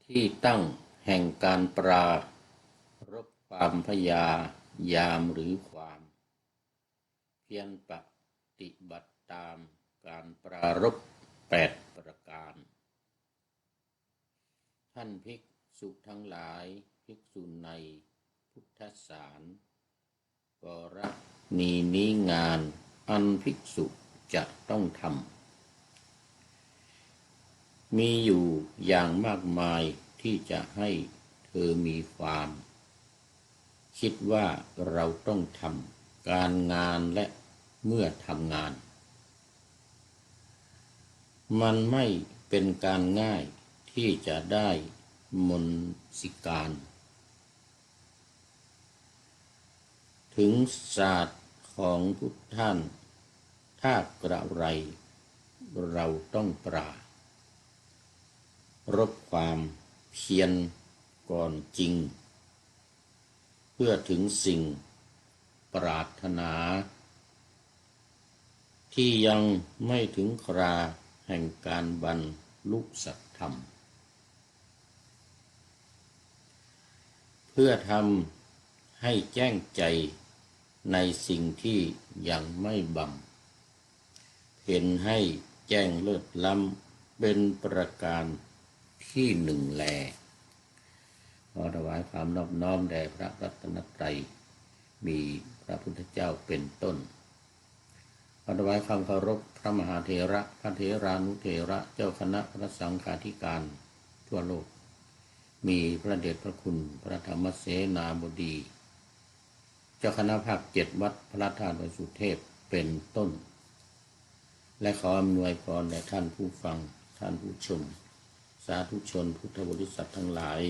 ที่ตั้งแห่งการปรารบความพยายามหรือความเพียรปฏิบัติตามการปรารภ8ประการท่านภิกษุทั้งหลายภิกษุในพุทธศาสนกรณีนี้งานอันภิกษุจะต้องทำมีอยู่อย่างมากมายที่จะให้เธอมีความคิดว่าเราต้องทำการงานและเมื่อทำงานมันไม่เป็นการง่ายที่จะได้มนสิการถึงศาสตร์ของทุกท่านถ้ากระไรเราต้องปรารบความเพียรก่อนจริงเพื่อถึงสิ่งปรารถนาที่ยังไม่ถึงคราแห่งการบรรลุสัจธรรมเพื่อทำให้แจ้งใจในสิ่งที่ยังไม่บำเพ็ญให้แจ้งเลิศล้ำเป็นประการที่หนึ่งแลขอถวายความนอบน้อมแด่พระรัตนตรัยมีพระพุทธเจ้าเป็นต้นขอถวายความเคารพพระมหาเถระพระเถรานุเถระเจ้าคณะพระสังฆาธิการทั่วโลกมีพระเดชพระคุณพระธรรมเสนาบดีเจ้าคณะภาค7วัดพระธาตุวสุเทพเป็นต้นและขออำนวยพรแด่ท่านผู้ฟังท่านผู้ชมสาธุชนพุทธบริษัททั้งหลาย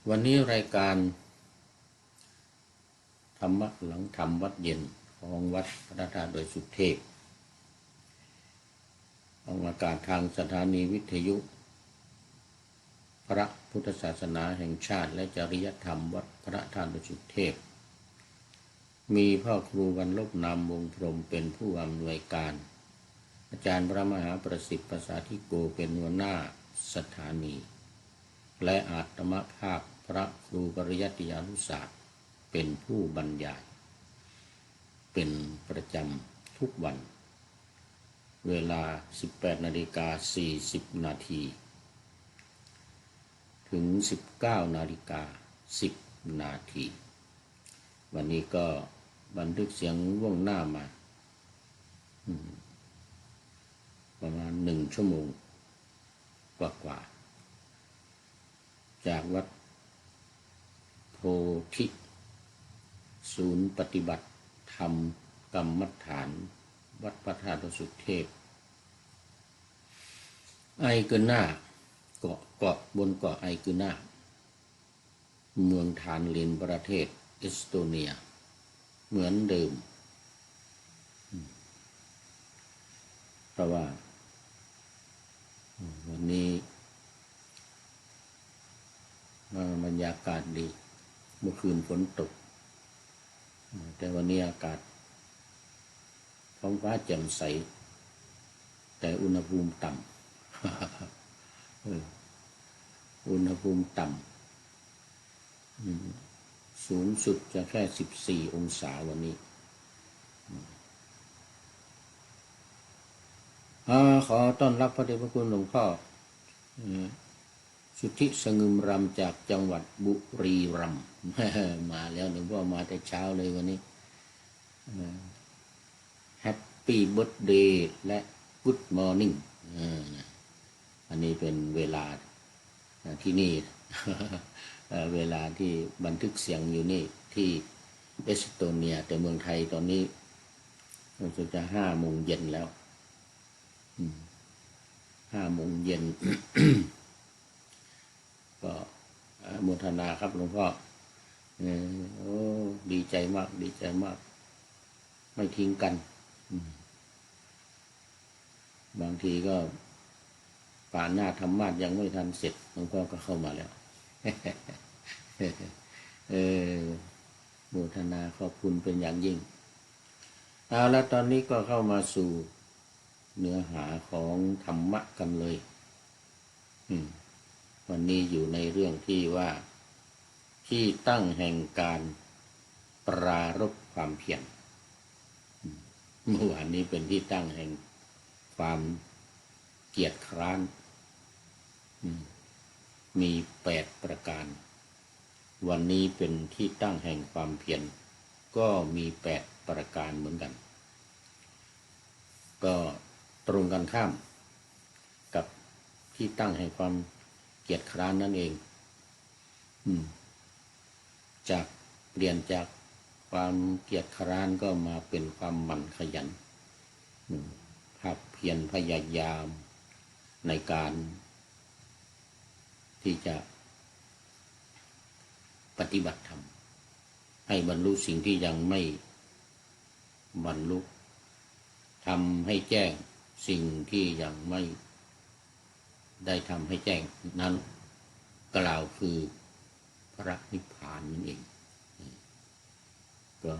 วันนี้รายการธรรมะหลังธรรมวัดเย็นของวัดพระธาตุวสุเทพออกอากาศทางสถานีวิทยุพระพุทธศาสนาแห่งชาติและจริยธรรมวัดพระธาตุวสุเทพมีพ่อครูวันลบนามวงพรหมเป็นผู้อำนวยการอาจารย์พระมหาประสิทธิ์ภาษาธิโกเป็นหัวหน้าสถานีและอาตมภาพพระครูปริยัติยานุศาสตร์เป็นผู้บรรยายเป็นประจำทุกวันเวลา 18:40 นาทีถึง 19:10 นาทีวันนี้ก็บันทึกเสียงล่วงหน้ามาประมาณ1 ชั่วโมงกว่าจากวัดโพธิศูนย์ปฏิบัติธรรมกรรมฐานวัดพระธาตุวสุเทพไอเกน่าเกาะบนเกาะไอเกน่าเมืองฐานลินประเทศเอสโตเนียเหมือนเดิมเพราะว่าวันนี้บรรยากาศดีเมื่อคืนฝนตกแต่วันนี้อากาศท้องฟ้าแจ่มใสแต่อุณหภูมิต่ำอุณหภูมิต่ำสูงสุดจะแค่14 องศาวันนี้ขอต้อนรับพระเดชพระคุณหลวงพ่อสุทธิสงึมรำจากจังหวัดบุรีรัมย์มาแล้วหลวงพ่อมาแต่เช้าเลยวันนี้แฮปปี้เบิร์ธเดย์และกู๊ดมอร์นิ่งอันนี้เป็นเวลาที่นี่ เวลาที่บันทึกเสียงอยู่นี่ที่เอสโตเนียแต่เมืองไทยตอนนี้มันจะ5 โมงเย็นแล้ว5 โมงเย็น ก็โมทนาครับหลวงพ่อดีใจมากดีใจมากไม่ทิ้งกันบางทีก็ป่านหน้าธรรมะยังไม่ทันเสร็จหลวงพ่อก็เข้ามาแล้ว โมทนาขอบคุณเป็นอย่างยิ่งเอาแล้วตอนนี้ก็เข้ามาสู่เนื้อหาของธรรมะกันเลย วันนี้อยู่ในเรื่องที่ว่าที่ตั้งแห่งการปรารภความเพียรเมื่อวานนี้เป็นที่ตั้งแห่งความเกียจคร้านมี8 ประการวันนี้เป็นที่ตั้งแห่งความเพียรก็มี8 ประการเหมือนกันก็ตรงกันข้ามกับที่ตั้งแห่งความเกียจคร้านนั่นเองจากเปลี่ยนจากความเกียจคร้านก็มาเป็นความหมั่นขยันภาคเพียรพยายามในการที่จะปฏิบัติธรรมให้บรรลุสิ่งที่ยังไม่บรรลุทำให้แจ้งสิ่งที่ยังไม่ได้ทำให้แจ้งนั้นกล่าวคือพระนิพพานนั่นเองก็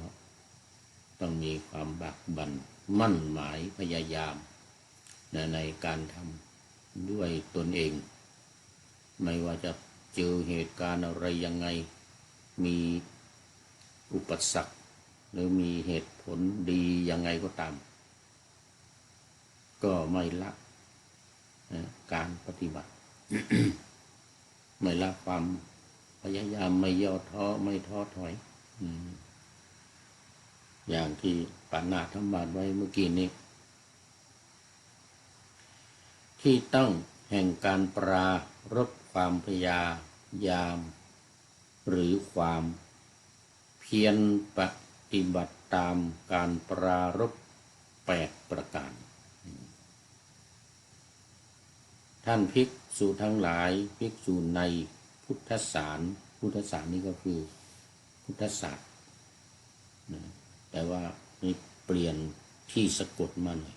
ต้องมีความบักบั่นมั่นหมายพยายามในการทำด้วยตนเองไม่ว่าจะเจอเหตุการณ์อะไรยังไงมีอุปสรรคหรือมีเหตุผลดียังไงก็ตามก็ไม่ละการปฏิบัติ ไม่ละความพยายามไม่ย่อท้อไม่ท้อถอยอย่างที่ปานาธรรมบาทไว้เมื่อกี้นี้ที่ตั้งแห่งการปรารภความพยายามหรือความเพียรปฏิบัติตามการปรารภ8 ประการท่านภิกษุทั้งหลายภิกษุในพุทธศาสนนี่ก็คือพุทธศาสตร์แต่ว่านี่เปลี่ยนที่สะกดมาหน่อย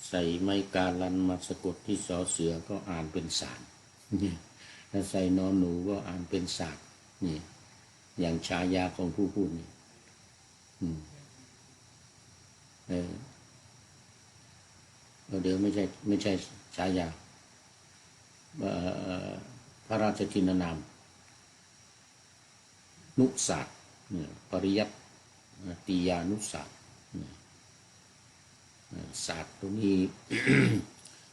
ใส่ไม้กาลันมาสะกดที่สอเสือก็อ่านเป็นสารถ้าใส่นอหนูก็อ่านเป็นศาสตร์นี่อย่างฉายาของผู้พูดนี่เดี๋ยวไม่ใช่ฉายาพระราชทินนามนุศาสตร์ปริยัติยานุศาสตร์ศาสตร์ตรงนี้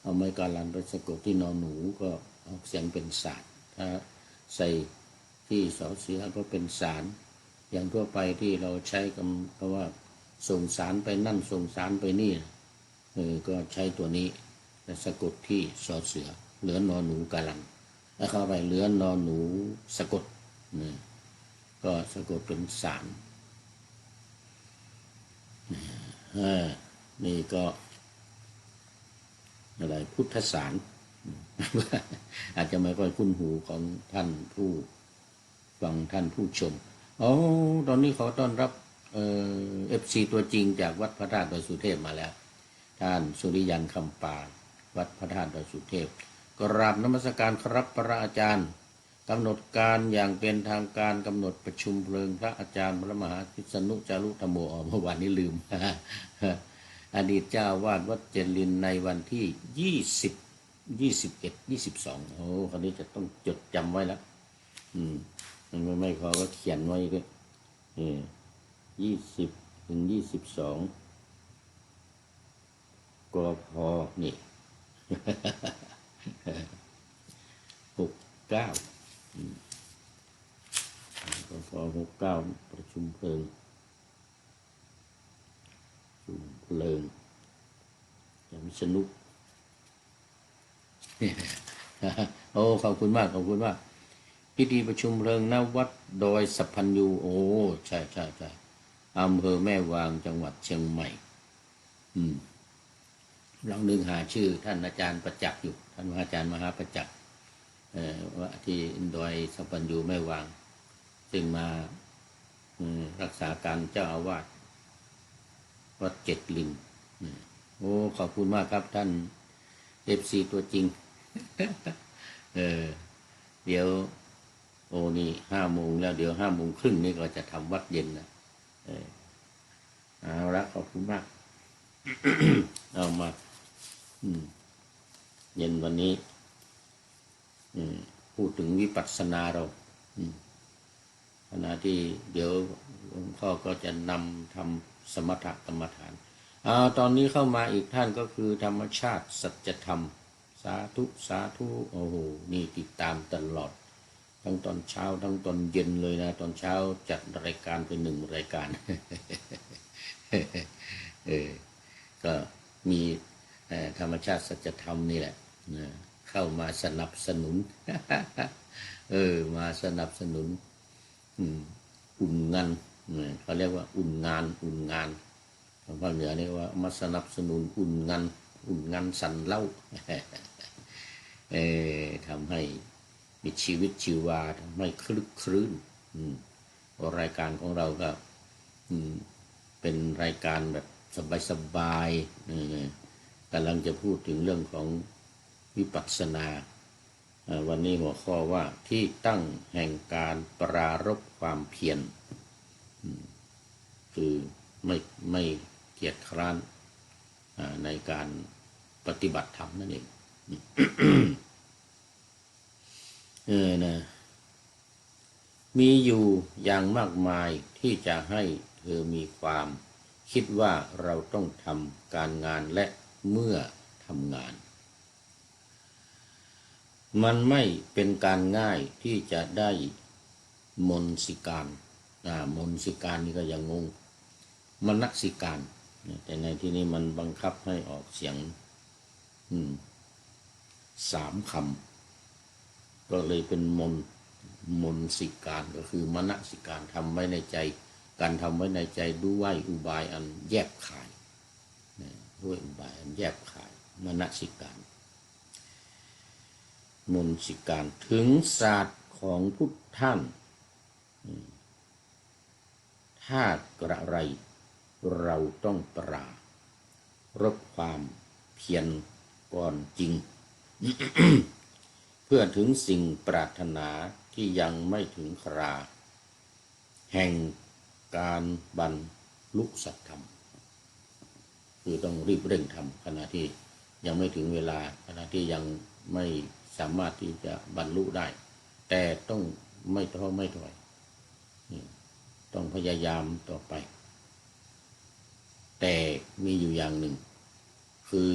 เอาไม้กาลันไปสะกดที่นอหนูก็ออกเสียงเป็นศาสตร์ถ้าใส่ที่สอเสือก็เป็นสารอย่างทั่วไปที่เราใช้คำว่าส่งสารไปนั่นส่งสารไปนี่ก็ใช้ตัวนี้แต่สะกดที่สอเสือเหลือนอหนูกาลันแล้วเข้าไปเหลือนอหนูสะกดก็สะกดเป็นสารนี่ก็อะไรพุทธสารอาจจะไม่ค่อยคุ้นหูของท่านผู้ฟังท่านผู้ชมตอนนี้ขอต้อนรับFC ตัวจริงจากวัดพระธาตุดอยสุเทพมาแล้วท่านสุริยันคำปาวัดพระธาตุดอยสุเทพกราบนมัสการครับพระอาจารย์กำหนดการอย่างเป็นทางการกำหนดประชุมเพลิงพระอาจารย์พระมหาพิษณุจารุธรรมโมเมื่อวานนี้ลืม อดีตเจ้าวาดวัดเจริญในวันที่20 21 22คนนี้จะต้องจดจำไว้แล้วมันไม่พอก็เขียนไว้ด้วย20 ถึง 22กพนี่69กพ69ประชุมเพลิงอย่างสนุกขอบคุณมากพิธีประชุมเพลิงณวัดดอยสัพพัญญูใช่อำเภอแม่วางจังหวัดเชียงใหม่ลองนึกหาชื่อท่านอาจารย์ประจักษ์อยู่ท่านอาจารย์มหาประจักษ์ว่าที่ดอยสัพพัญญูแม่วางซึ่งมารักษาการเจ้าอาวาสวัดเจ็ดลิงขอบคุณมากครับท่าน FC ตัวจริง เดี๋ยวนี่5 โมงแล้วเดี๋ยว5 โมงครึ่งนี่ก็จะทำวัดเย็นนะเอาละขอบคุณมาก เอามา เย็นวันนี้พูดถึงวิปัสสนาเราขณะที่เดี๋ยวหลวงพ่อก็จะนำทำสมถกรรมฐานตอนนี้เข้ามาอีกท่านก็คือธรรมชาติสัจธรรมสาธุสาธุโอ้โหนี่ติดตามตลอดทั้งตอนเช้าทั้งตอนเย็นเลยนะตอนเช้าจัดรายการเป็น1 รายการ ก็มีธรรมชาติสัจธรรมนี่แหละเข้ามาสนับสนุน มาสนับสนุนอุ่นงานเขาเรียกว่าอุ่นงานทางภาคเหนือเรียกว่ามาสนับสนุนอุ่นงานสันเล่า ทำให้มีชีวิตชีวาทำให้คลึกครื้นรายการของเราก็เป็นรายการแบบสบายๆกำลังจะพูดถึงเรื่องของวิปัสสนาวันนี้หัวข้อว่าที่ตั้งแห่งการปรารภความเพียรคือไม่เกียจคร้านในการปฏิบัติธรรมนั่นเอง นะมีอยู่อย่างมากมายที่จะให้เธอมีความคิดว่าเราต้องทำการงานและเมื่อทำงานมันไม่เป็นการง่ายที่จะได้มนสิการมนสิการนี่ก็ยังงงมนสิการแต่ในที่นี้มันบังคับให้ออกเสียง3 คำก็เลยเป็นมนสิการก็คือมนสิการทำไว้ในใจการทำไว้ในใจด้วยอุบายอันแยบคายด้วยอุบายอันแยบคายมนสิการมนสิการถึงศาสตร์ของพุทธท่านถ้ากระไรเราต้องปรารภความเพียรก่อนจริง เพื่อถึงสิ่งปรารถนาที่ยังไม่ถึงคราแห่งการบรรลุสัจธรรมคือต้องรีบเร่งทำขณะที่ยังไม่ถึงเวลาขณะที่ยังไม่สามารถที่จะบรรลุได้แต่ต้องไม่ท้อไม่ถอยต้องพยายามต่อไปแต่มีอยู่อย่างหนึ่งคือ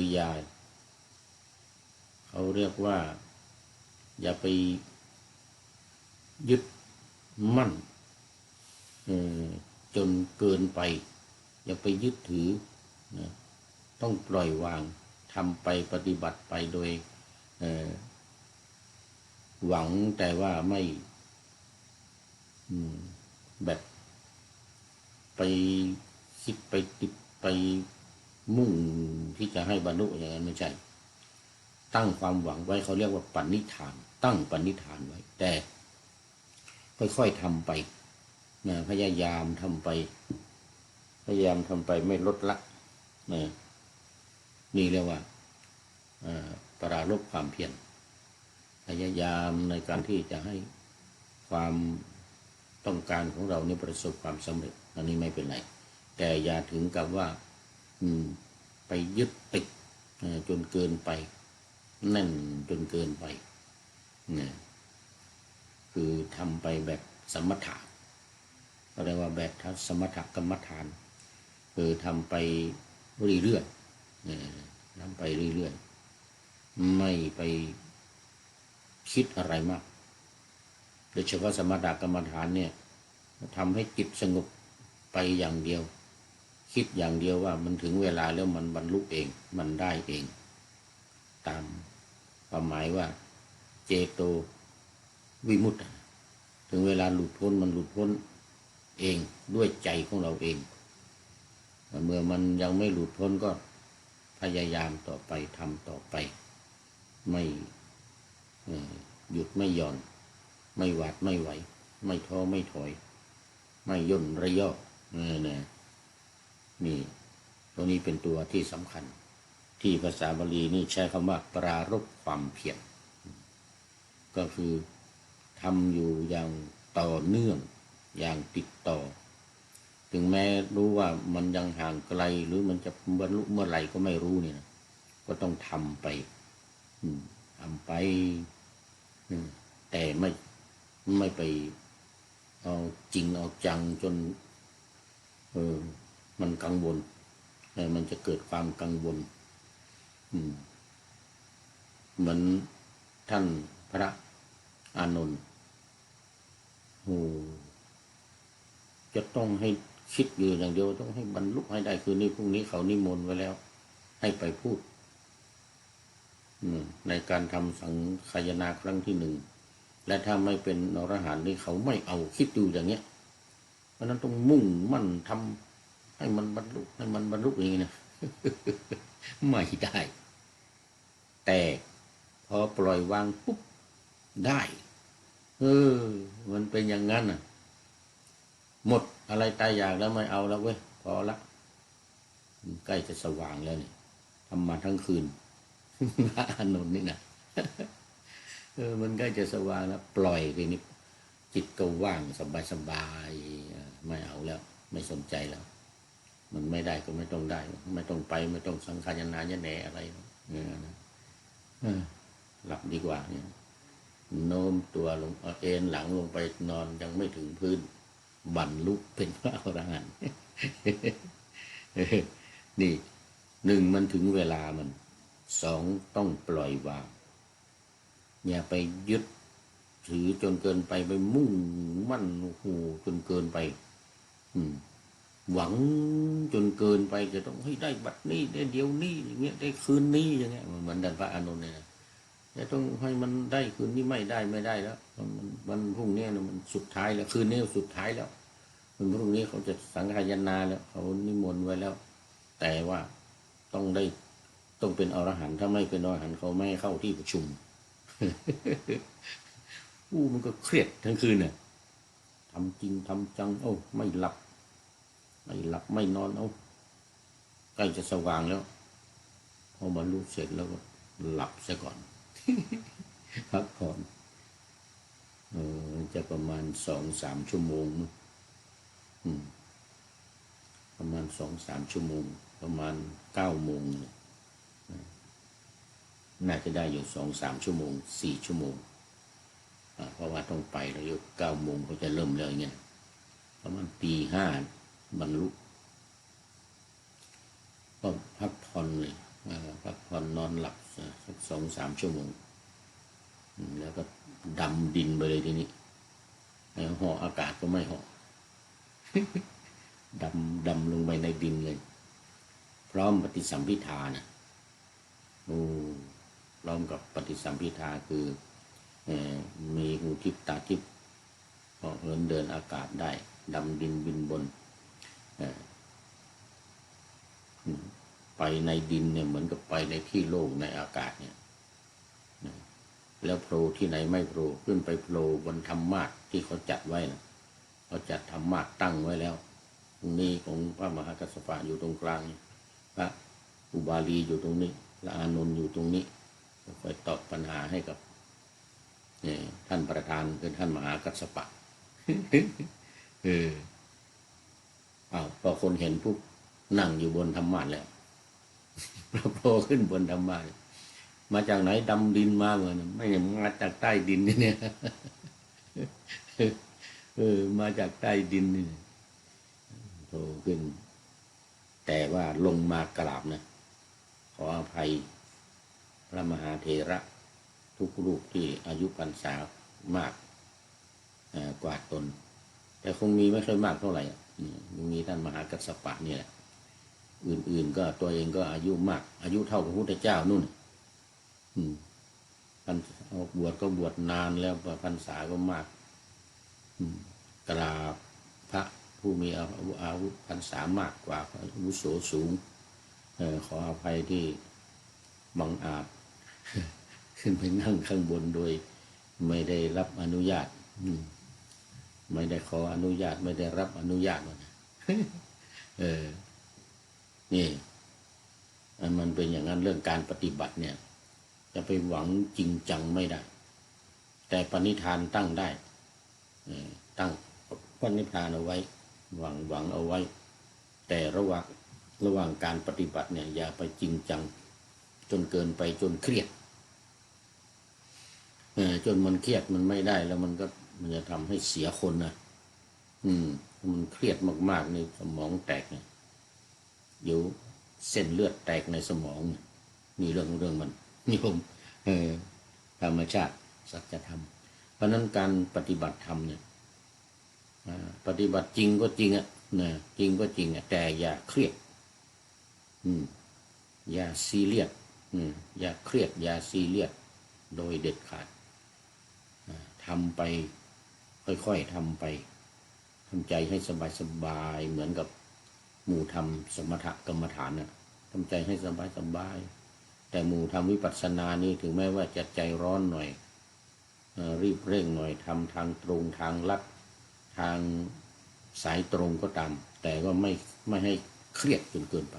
เขาเรียกว่าอย่าไปยึดมั่นจนเกินไปอย่าไปยึดถือนะต้องปล่อยวางทำไปปฏิบัติไปโดยหวังแต่ว่าไม่แบบไปคิดไปติดไปมุ่งที่จะให้บรรลุอย่างนั้นไม่ใช่ตั้งความหวังไว้เขาเรียกว่าปณิธานตั้งปณิธานไว้แต่ค่อยๆทำไปพยายามทำไปไม่ลดละนี่เรียกว่าปรารภความเพียรพยายามในการที่จะให้ความต้องการของเรานี่ประสบความสำเร็จอันนี้ไม่เป็นไรแต่อย่าถึงกับว่าไปยึดติดจนเกินไปแน่นจนเกินไปคือทำไปแบบสมถะก็เรียกว่าแบบสมถกรรมฐานคือทำไปเรื่อยๆทำไปเรื่อยๆไม่ไปคิดอะไรมากโดยเฉพาะสมถกรรมฐานเนี่ยทำให้จิตสงบไปอย่างเดียวคิดอย่างเดียวว่ามันถึงเวลาแล้วมันบรรลุเองมันได้เองตามความหมายว่าเจโตวิมุตติถึงเวลาหลุดพ้นมันหลุดพ้นเองด้วยใจของเราเองเมื่อมันยังไม่หลุดพ้นก็พยายามต่อไปทำต่อไปไม่หยุดไม่หย่อนไม่หวาดไม่ไหวไม่ท้อไม่ถอยไม่ย่นระยะนี่ตัวนี้เป็นตัวที่สำคัญที่ภาษาบาลีนี่ใช้คำว่าปรารภความเพียรก็คือทำอยู่อย่างต่อเนื่องอย่างติดต่อถึงแม้รู้ว่ามันยังห่างไกลหรือมันจะบรรลุเมื่อไหร่ก็ไม่รู้เนี่ยก็ต้องทำไป ทำไปแต่ไม่ไปเอาจริงเอาจังจนมันกังวลมันจะเกิดความกังวลเหมือนท่านพระอานนท์จะต้องให้คิดอยู่อย่างเดียวต้องให้บรรลุให้ได้คือนี่พรุ่งนี้เขานิมนต์ไว้แล้วให้ไปพูดในการทำสังฆายนาครั้งที่หนึ่งและถ้าไม่เป็นอรหันต์นี่เขาไม่เอาคิดดูอย่างเงี้ยเพราะนั้นต้องมุ่งมั่นทำให้มันบรรลุอย่างนี้นะ ไม่ได้ แต่พอปล่อยวางปุ๊บได้มันเป็นอย่างนั้นน่ะหมดอะไรตายอยากแล้วไม่เอาแล้วเว้ยพอละใกล้จะสว่างแล้วนี่ทำมาทั้งคืนพระอานนท์นี่นะมันใกล้จะสว่างแล้วปล่อยทีนี้จิตก็ว่างสบายไม่เอาแล้วไม่สนใจแล้วมันไม่ได้ก็ไม่ต้องได้ไม่ต้องไปไม่ต้องสังขารนายะแหนอะไรหลับดีกว่าเนี่ยโน้มตัวลงเอ็นหลังลงไปนอนยังไม่ถึงพื้นบรรลุเป็นพระอรหันต์นี่หนึ่งมันถึงเวลามันสองต้องปล่อยวางอย่าไปยึดถือจนเกินไปมุ่งมั่นจนเกินไปหวังจนเกินไปจะต้องให้ได้บัดนี้ได้เดี๋ยวนี้อย่างเงี้ยได้คืนนี้อย่างเงี้ยเหมือนดันพระอานนท์เนี่ยจะต้องให้มันได้คืนนี้ไม่ได้แล้วมันพรุ่งนี้นะมันสุดท้ายแล้วคืนนี้สุดท้ายแล้วมันพรุ่งนี้เขาจะสังฆายนาแล้วเขานิมนต์ไว้แล้วแต่ว่าต้องเป็นอรหันต์ถ้าไม่เป็นอรหันต์เขาไม่ให้เข้าที่ประชุมมันก็เครียดทั้งคืนเนี่ยทำจริงทำจังไม่หลับไม่นอนใกล้จะสว่างแล้วพอบรรลุเสร็จแล้วก็หลับซะก่อน พักผ่อนจะประมาณ2-3 ชั่วโมงประมาณ2-3 ชั่วโมงประมาณ9 โมงน่าจะได้อยู่2-3 ชั่วโมง4 ชั่วโมงเพราะว่าต้องไปแล้วอยู่9 โมงเขาจะเริ่มเลยเงี้ยประมาณตี 5บรรลุก็พักผ่อนเลยพักผ่อนนอนหลับสัก2-3 ชั่วโมงแล้วก็ดำดินไปเลยทีนี้ห่ออากาศก็ไม่ห่อ ดำลงไปในดินเลยพร้อมปฏิสัมภิทานะพร้อมกับปฏิสัมภิทาคือมีหูทิพตาทิพเหินเดินอากาศได้ดำดินบินบนไปในดินเนี่ยเหมือนกับไปในที่โล่งในอากาศเนี่ยแล้วโผล่ที่ไหนไม่โผล่ขึ้นไปโผล่บนธรรมาสน์ที่เขาจัดไว้นะเขาจัดธรรมาสน์ตั้งไว้แล้วตรงนี้ของพระมหากัสสปะอยู่ตรงกลางพระอุบาลีอยู่ตรงนี้พระอานนท์อยู่ตรงนี้คอยตอบปัญหาให้กับท่านประธานคือท่านมหากัสสปะพอคนเห็นปุ๊บนั่งอยู่บนธรรมาสน์แล้วโผล่ขึ้นบนธรรมาสน์มาจากไหนดำดินมาเหมือนไม่มาจากใต้ดินเนี่ยมาจากใต้ดินนี่โผล่ขึ้นแต่ว่าลงมากราบนะขออภัยพระมหาเถระทุกรูปที่อายุพรรษามากกว่าตนแต่คงมีไม่ค่อยมากเท่าไหร่มีท่านมหากัสสปะนี่แหละอื่นๆก็ตัวเองก็อายุมากอายุเท่าพระพุทธเจ้านู่นบวชก็บวชนานแล้วพรรษาก็มากกราบพระผู้มีอาวุธพรรษามากกว่าอาวุโสสูงขออภัยที่บังอาจขึ้นไปนั่งข้างบนโดยไม่ได้รับอนุญาตไม่ได้ขออนุญาตไม่ได้รับอนุญาตนี่มันเป็นอย่างนั้นเรื่องการปฏิบัติเนี่ยจะไปหวังจริงจังไม่ได้แต่ปณิธานตั้งได้ตั้งปณิธานเอาไว้หวังเอาไว้แต่ระหว่างการปฏิบัติเนี่ยอย่าไปจริงจังจนเกินไปจนเครียด จนมันเครียดมันไม่ได้แล้วมันจะทำให้เสียคนนะมันเครียดมากๆในสมองแตกเนี่ยเดี๋ยวเส้นเลือดแตกในสมองนี่เรื่องมันนี่ผมธรรมชาติสัจธรรมเพราะนั้นการปฏิบัติธรรมเนี่ยปฏิบัติจริงก็จริงอ่ะนะจริงก็จริงอ่ะแต่อย่าเครียดอย่าซีเรียสอย่าเครียดอย่าซีเรียสโดยเด็ดขาดทำไปค่อยๆทำไปทำใจให้สบายๆเหมือนกับหมู่ทำสมถกรรมฐานน่ะทำใจให้สบายๆแต่หมู่ทำวิปัสสนานี่ถึงแม้ว่าจะใจร้อนหน่อยรีบเร่งหน่อยทำทางตรงทางลัดทางสายตรงก็ตามแต่ก็ไม่ให้เครียดจนเกินไป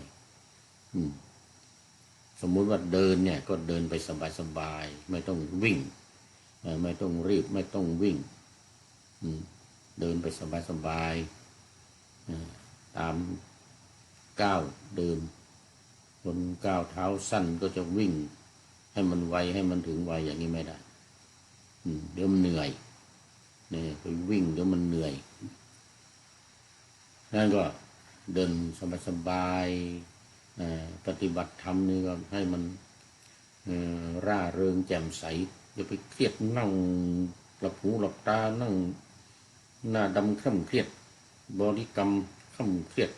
สมมุติว่าเดินเนี่ยก็เดินไปสบายๆไม่ต้องวิ่งไม่ต้องรีบไม่ต้องวิ่งเดินไปสบายๆตามก้าวเดินคนก้าวเท้าสั้นก็จะวิ่งให้มันไวให้มันถึงไวอย่างนี้ไม่ได้เดี๋ยวมันเหนื่อยเนี่ยไปวิ่งเดี๋ยวมันเหนื่อยนั่นก็เดินสบายๆปฏิบัติธรรมนี่ก็ให้มันร่าเริงแจ่มใสอย่าไปเครียดนั่งหลับหูหลับตานั่งหน้าดำเคร่งเครียดบริกรรมเคร่งเครียด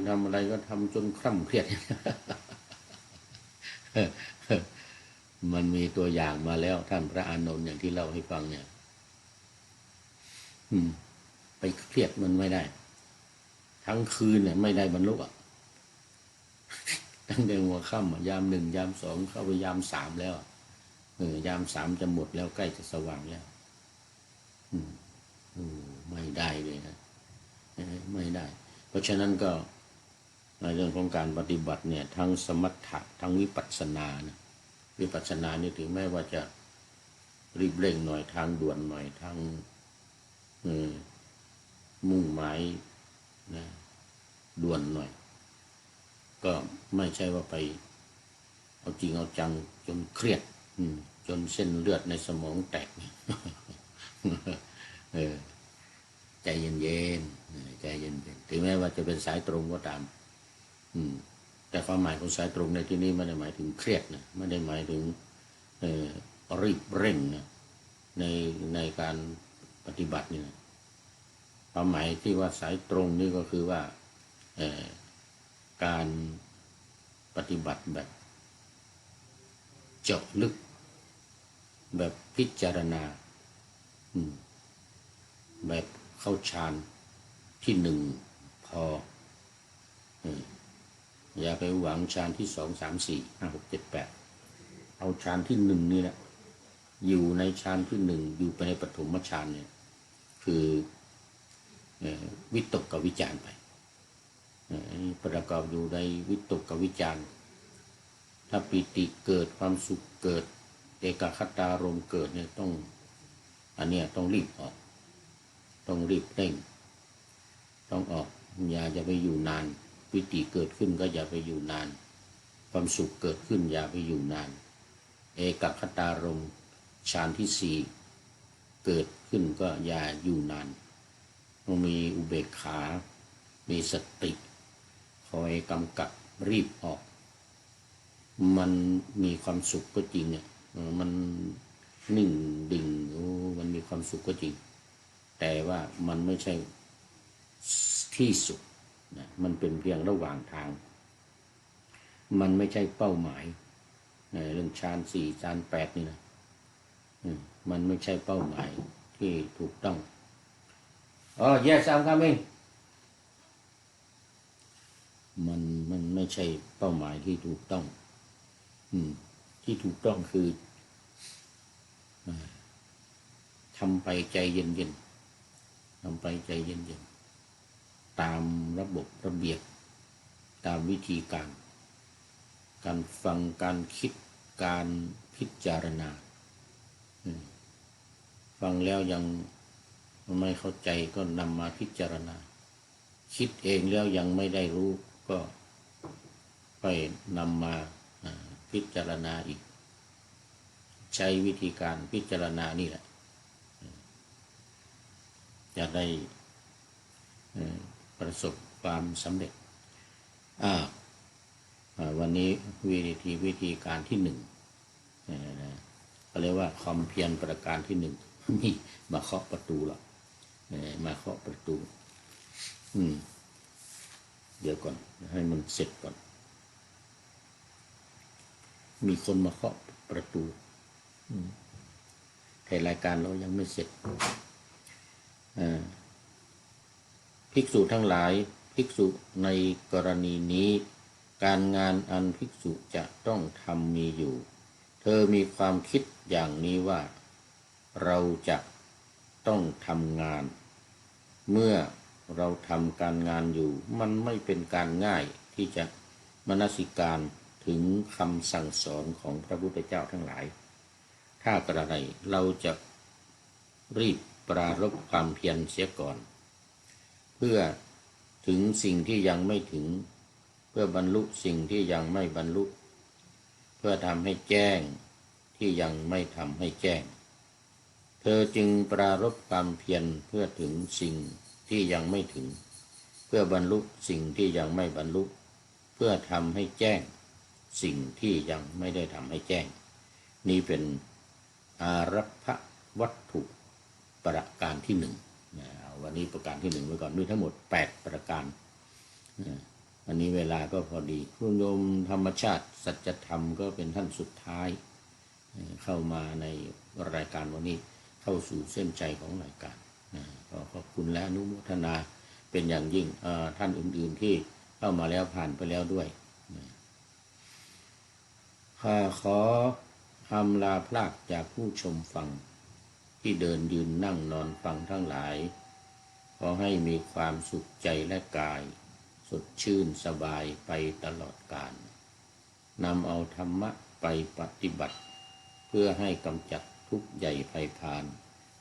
ทำอะไรก็ทำจนเคร่งเครียด มันมีตัวอย่างมาแล้วท่านพระอานนท์อย่างที่เล่าให้ฟังเนี่ยไปเครียดมันไม่ได้ทั้งคืนเนี่ยไม่ได้บรรลุตั้งแต่หัวค่ำยาม 1ยาม 2เข้าไปยาม 3แล้วยาม 3จะหมดแล้วใกล้จะสว่างแล้วไม่ได้เลยนะไม่ได้เพราะฉะนั้นก็ในเรื่องของการปฏิบัติเนี่ยทั้งสมถะทั้งวิปัสสนานะวิปัสสนานี่ถึงแม้ว่าจะรีบเร่งหน่อยทางด่วนหน่อยทางมุ่งหมายนะด่วนหน่อยก็ไม่ใช่ว่าไปเอาจริงเอาจังจนเครียดจนเส้นเลือดในสมองแตกใจเย็นๆใจเย็นๆถึงแม้ว่าจะเป็นสายตรงก็ตามแต่ความหมายของสายตรงในที่นี้ไม่ได้หมายถึงเครียดนะไม่ได้หมายถึงรีบเร่งนะในการปฏิบัตินี่นะความหมายที่ว่าสายตรงนี่ก็คือว่าการปฏิบัติแบบเจาะลึกแบบพิจารณาแบบเข้าฌานที่1พออย่าไปหวังฌานที่2 3 4 5 6 7 8เอาฌานที่1นี่แหละอยู่ในฌานที่1อยู่ไปในปฐมฌานเนี่ยคือวิตกกับวิจารไปประกอบอยู่ในวิตกกับวิจารถ้าปิติเกิดความสุขเกิดเอกคตารมณ์เกิดเนี่ยต้องอันเนี้ยต้องรีบออกต้องรีบเร่งต้องออกอย่าจะไปอยู่นานปิติเกิดขึ้นก็อย่าไปอยู่นานความสุขเกิดขึ้นอย่าไปอยู่นานเอกคตารมณ์ฌานที่4เกิดขึ้นก็อย่าอยู่นานต้องมีอุเบกขามีสติคอยกำกับรีบออกมันมีความสุขก็จริงเนี่ยมันนิ่งดิ่งมันมีความสุขก็จริงแต่ว่ามันไม่ใช่ที่สุดนะมันเป็นเพียงระหว่างทางมันไม่ใช่เป้าหมายเรื่องฌาน4ฌาน8นี่นะมันไม่ใช่เป้าหมายที่ถูกต้องyes I'm coming มันไม่ใช่เป้าหมายที่ถูกต้องที่ถูกต้องคือทำไปใจเย็นๆทำไปใจเย็นๆตามระบบระเบียบตามวิธีการฟังการคิดการพิจารณาฟังแล้วยังไม่เข้าใจก็นำมาพิจารณาคิดเองแล้วยังไม่ได้รู้ก็ไปนำมาพิจารณาอีก ใช้วิธีการพิจารณานี่แหละจะได้ประสบความสำเร็จวันนี้วิธีการที่หนึ่งเขาเรียกว่าความเพียรประการที่หนึ่งนี่มาเคาะประตูแล้วมาเคาะประตูเดี๋ยวก่อนให้มันเสร็จก่อนมีคนมาเคาะประตูแต่รายการเรายังไม่เสร็จภิกษุทั้งหลายภิกษุในกรณีนี้การงานอันภิกษุจะต้องทำมีอยู่เธอมีความคิดอย่างนี้ว่าเราจะต้องทำงานเมื่อเราทำการงานอยู่มันไม่เป็นการง่ายที่จะมนสิการถึงคำสั่งสอนของพระพุทธเจ้าทั้งหลายถ้ากระไรเราจะรีบปรารภความเพียรเสียก่อนเพื่อถึงสิ่งที่ยังไม่ถึงเพื่อบรรลุสิ่งที่ยังไม่บรรลุเพื่อทำให้แจ้งที่ยังไม่ทำให้แจ้งเธอจึงปรารภความเพียรเพื่อถึงสิ่งที่ยังไม่ถึงเพื่อบรรลุสิ่งที่ยังไม่บรรลุเพื่อทำให้แจ้งสิ่งที่ยังไม่ได้ทำให้แจ้งนี่เป็นอารัพพวัตถุประการที่หนึ่งวันนี้ประการที่หนึ่งไว้ก่อนมีทั้งหมด8ประการอันนี้เวลาก็พอดีคุณโยมธรรมชาติสัจธรรมก็เป็นท่านสุดท้ายเข้ามาในรายการวันนี้เข้าสู่เส้นใจของรายการก็ขอบคุณและอนุโมทนาเป็นอย่างยิ่งท่านอื่นๆที่เข้ามาแล้วผ่านไปแล้วด้วยขออำลาพลากจากผู้ชมฟังที่เดินยืนนั่งนอนฟังทั้งหลายขอให้มีความสุขใจและกายสดชื่นสบายไปตลอดกาลนำเอาธรรมะไปปฏิบัติเพื่อให้กำจัดทุกข์ใหญ่ไพศาล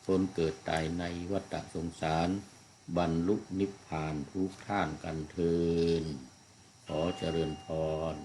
พ้นเกิดตายในวัฏสงสารบรรลุนิพพานทุกท่านกันเทอญขอเจริญพร